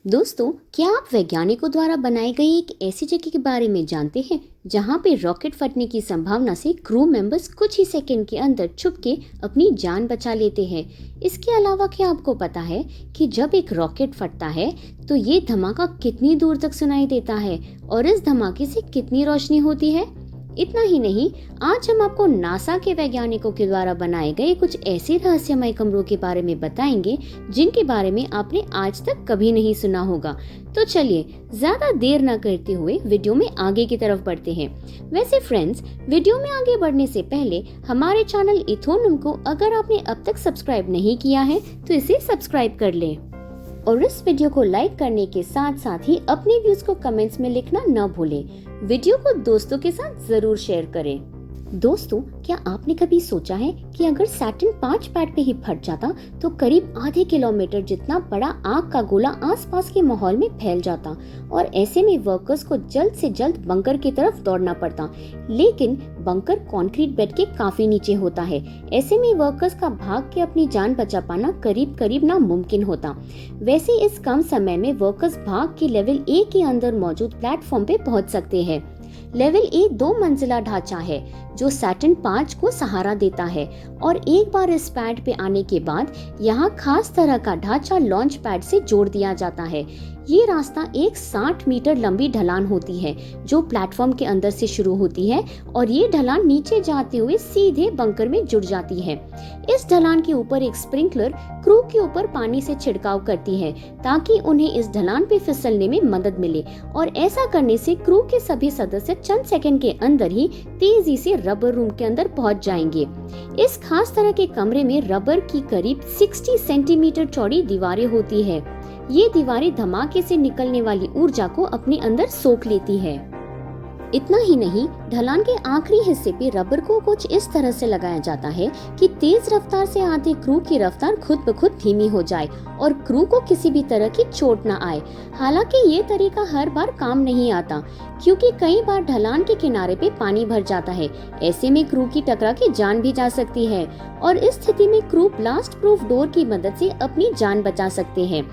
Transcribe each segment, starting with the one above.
दोस्तों, क्या आप वैज्ञानिकों द्वारा बनाई गई एक ऐसी जगह के बारे में जानते हैं जहां पे रॉकेट फटने की संभावना से क्रू मेंबर्स कुछ ही सेकंड के अंदर छुप के अपनी जान बचा लेते हैं। इसके अलावा क्या आपको पता है कि जब एक रॉकेट फटता है तो ये धमाका कितनी दूर तक सुनाई देता है और इस धमाके से कितनी रोशनी होती है। इतना ही नहीं, आज हम आपको नासा के वैज्ञानिकों के द्वारा बनाए गए कुछ ऐसे रहस्यमय कमरों के बारे में बताएंगे जिनके बारे में आपने आज तक कभी नहीं सुना होगा। तो चलिए ज्यादा देर न करते हुए वीडियो में आगे की तरफ बढ़ते हैं। वैसे फ्रेंड्स, वीडियो में आगे बढ़ने से पहले हमारे चैनल इथोनम को अगर आपने अब तक सब्सक्राइब नहीं किया है तो इसे सब्सक्राइब कर लें और इस वीडियो को लाइक करने के साथ साथ ही अपने व्यूज को कमेंट्स में लिखना न भूलें। वीडियो को दोस्तों के साथ जरूर शेयर करें। दोस्तों, क्या आपने कभी सोचा है कि अगर सैटर्न 5 पैड पे ही फट जाता तो करीब आधे किलोमीटर जितना बड़ा आग का गोला आसपास के माहौल में फैल जाता और ऐसे में वर्कर्स को जल्द से जल्द बंकर की तरफ दौड़ना पड़ता। लेकिन बंकर कंक्रीट बेड के काफी नीचे होता है। ऐसे में वर्कर्स का भाग के अपनी जान बचा पाना करीब करीब नामुमकिन होता। वैसे इस कम समय में वर्कर्स भाग के लेवल ए के अंदर मौजूद प्लेटफॉर्म पे पहुंच सकते हैं। लेवल ए 2 मंजिला ढांचा है जो सैटर्न 5 को सहारा देता है और एक बार इस पैड पे आने के बाद यहाँ खास तरह का ढांचा लॉन्च पैड से जोड़ दिया जाता है। ये रास्ता एक 60 मीटर लंबी ढलान होती है जो प्लेटफॉर्म के अंदर से शुरू होती है और ये ढलान नीचे जाते हुए सीधे बंकर में जुड़ जाती है। इस ढलान के ऊपर एक स्प्रिंकलर क्रू के ऊपर पानी से छिड़काव करती है ताकि उन्हें इस ढलान पे फिसलने में मदद मिले और ऐसा करने से क्रू के सभी सदस्य चंद सेकंड के अंदर ही तेजी से रबर रूम के अंदर पहुंच जाएंगे। इस खास तरह के कमरे में रबर की करीब 60 सेंटीमीटर चौड़ी दीवारें होती है। ये दीवारें धमाके से निकलने वाली ऊर्जा को अपने अंदर सोख लेती है। इतना ही नहीं, ढलान के आखिरी हिस्से पे रबर को कुछ इस तरह से लगाया जाता है कि तेज रफ्तार से आते क्रू की रफ्तार खुद ब खुद धीमी हो जाए और क्रू को किसी भी तरह की चोट न आए। हालांकि ये तरीका हर बार काम नहीं आता क्योंकि कई बार ढलान के किनारे पे पानी भर जाता है। ऐसे में क्रू की टकरा के जान भी जा सकती है और इस स्थिति में क्रू ब्लास्ट प्रूफ डोर की मदद से अपनी जान बचा सकते हैं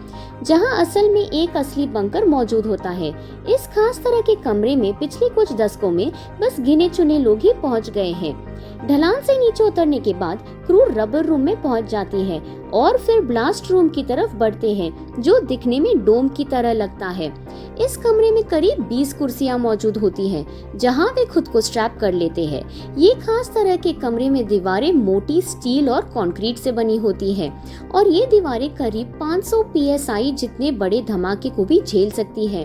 जहां असल में एक असली बंकर मौजूद होता है। इस खास तरह के कमरे में पिछले कुछ दशकों में बस गिने चुने लोग ही पहुंच गए हैं। ढलान से नीचे उतरने के बाद क्रू रबर रूम में पहुंच जाती है और फिर ब्लास्ट रूम की तरफ बढ़ते हैं जो दिखने में डोम की तरह लगता है। इस कमरे में करीब 20 कुर्सियां मौजूद होती हैं जहां वे खुद को स्ट्रैप कर लेते हैं। ये खास तरह के कमरे में दीवारें मोटी स्टील और कंक्रीट से बनी होती है और ये दीवारें करीब 500 psi जितने बड़े धमाके को भी झेल सकती है।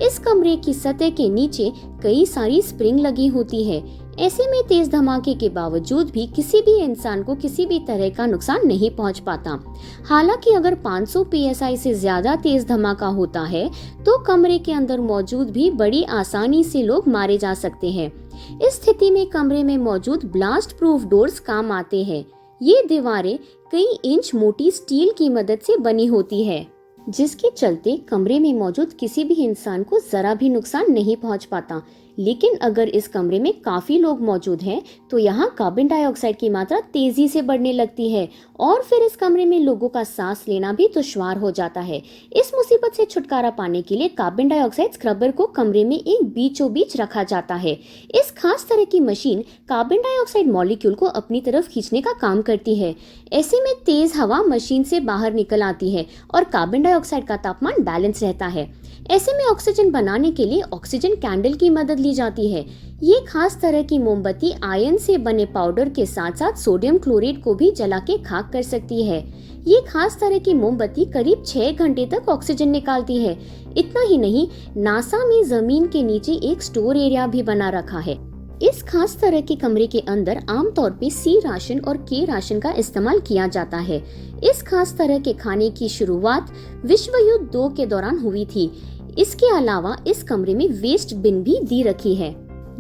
इस कमरे की सतह के नीचे कई सारी स्प्रिंग लगी होती है। ऐसे में तेज धमाके के बावजूद भी किसी भी इंसान को किसी भी तरह का नुकसान नहीं पहुंच पाता। हालांकि अगर 500 psi से ज्यादा तेज धमाका होता है तो कमरे के अंदर मौजूद भी बड़ी आसानी से लोग मारे जा सकते हैं। इस स्थिति में कमरे में मौजूद ब्लास्ट प्रूफ डोर्स काम आते हैं। ये दीवारें कई इंच मोटी स्टील की मदद से बनी होती है जिसके चलते कमरे में मौजूद किसी भी इंसान को जरा भी नुकसान नहीं पहुंच पाता। लेकिन अगर इस कमरे में काफी लोग मौजूद हैं तो यहाँ कार्बन डाइऑक्साइड की मात्रा तेजी से बढ़ने लगती है और फिर इस कमरे में लोगों का सांस लेना भी दुश्वार हो जाता है। इस मुसीबत से छुटकारा पाने के लिए कार्बन डाइऑक्साइड स्क्रबर को कमरे में एक बीचों बीच रखा जाता है। इस खास तरह की मशीन कार्बन डाइऑक्साइड मॉलिक्यूल को अपनी तरफ खींचने का काम करती है। ऐसे में तेज हवा मशीन से बाहर निकल आती है और कार्बन डाइऑक्साइड का तापमान बैलेंस रहता है। ऐसे में ऑक्सीजन बनाने के लिए ऑक्सीजन कैंडल की मदद ली जाती है। ये खास तरह की मोमबत्ती आयन से बने पाउडर के साथ साथ सोडियम क्लोराइड को भी जला के खाक कर सकती है। ये खास तरह की मोमबत्ती करीब 6 घंटे तक ऑक्सीजन निकालती है। इतना ही नहीं, नासा में जमीन के नीचे एक स्टोर एरिया भी बना रखा है। इस खास तरह के कमरे के अंदर आमतौर पे सी राशन और के राशन का इस्तेमाल किया जाता है। इस खास तरह के खाने की शुरुआत विश्व युद्ध 2 के दौरान हुई थी। इसके अलावा इस कमरे में वेस्ट बिन भी दी रखी है।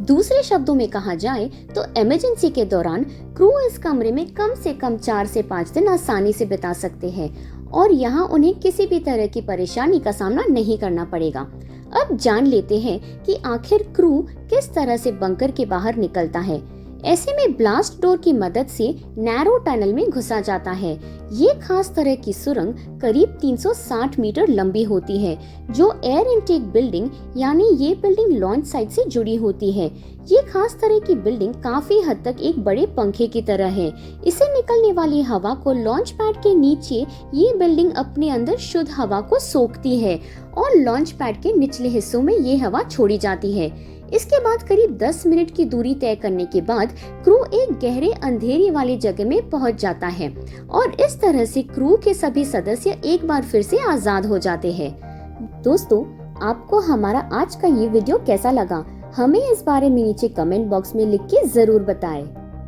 दूसरे शब्दों में कहा जाए तो इमरजेंसी के दौरान क्रू इस कमरे में कम से कम 4 से 5 दिन आसानी से बिता सकते हैं और यहाँ उन्हें किसी भी तरह की परेशानी का सामना नहीं करना पड़ेगा। अब जान लेते हैं कि आखिर क्रू किस तरह से बंकर के बाहर निकलता है। ऐसे में ब्लास्ट डोर की मदद से नैरो टनल में घुसा जाता है। ये खास तरह की सुरंग करीब 360 मीटर लंबी होती है, जो एयर इनटेक बिल्डिंग यानी ये बिल्डिंग लॉन्च साइट से जुड़ी होती है। ये खास तरह की बिल्डिंग काफी हद तक एक बड़े पंखे की तरह है। इसे निकलने वाली हवा को लॉन्च पैड के नीचे ये बिल्डिंग अपने अंदर शुद्ध हवा को सोखती है और लॉन्च पैड के निचले हिस्सों में ये हवा छोड़ी जाती है। इसके बाद करीब 10 मिनट की दूरी तय करने के बाद क्रू एक गहरे अंधेरे वाली जगह में पहुंच जाता है और इस तरह से क्रू के सभी सदस्य एक बार फिर से आजाद हो जाते हैं। दोस्तों, आपको हमारा आज का ये वीडियो कैसा लगा? हमें इस बारे में नीचे कमेंट बॉक्स में लिख के जरूर बताएं।